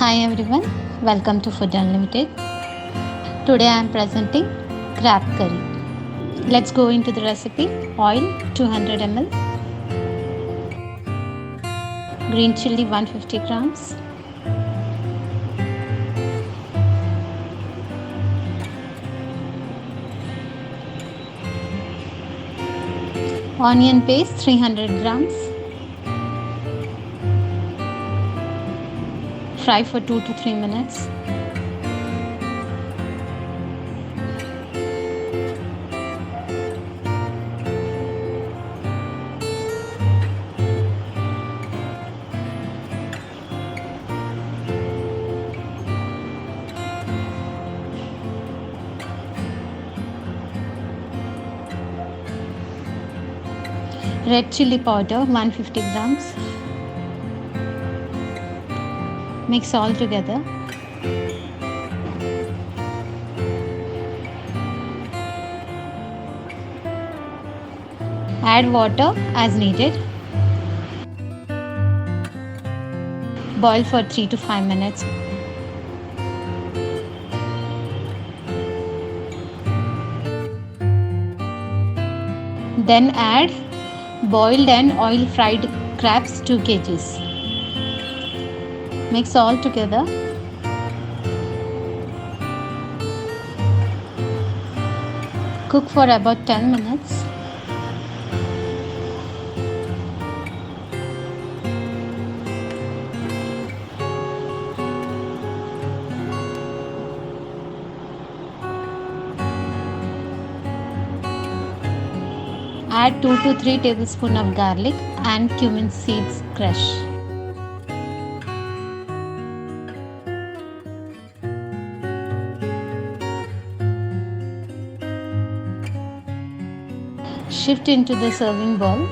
Hi everyone, welcome to Food Unlimited. Today I am presenting crab curry. Let's go into the recipe. Oil 200 ml, green chilli 150 grams, onion paste 300 grams. Fry for 2 to 3 minutes. Red chilli powder 150 grams. Mix all together. Add water as needed. Boil for 3 to 5 minutes. Then add boiled and oil fried crabs 2 kgs. Mix all together. Cook for about 10 minutes. Add 2 to 3 tablespoons of garlic and cumin seeds crush. Shift into the serving bowl.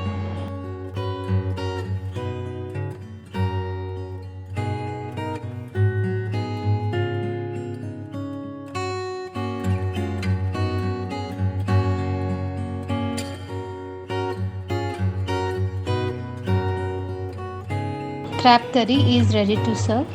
Crab curry is ready to serve.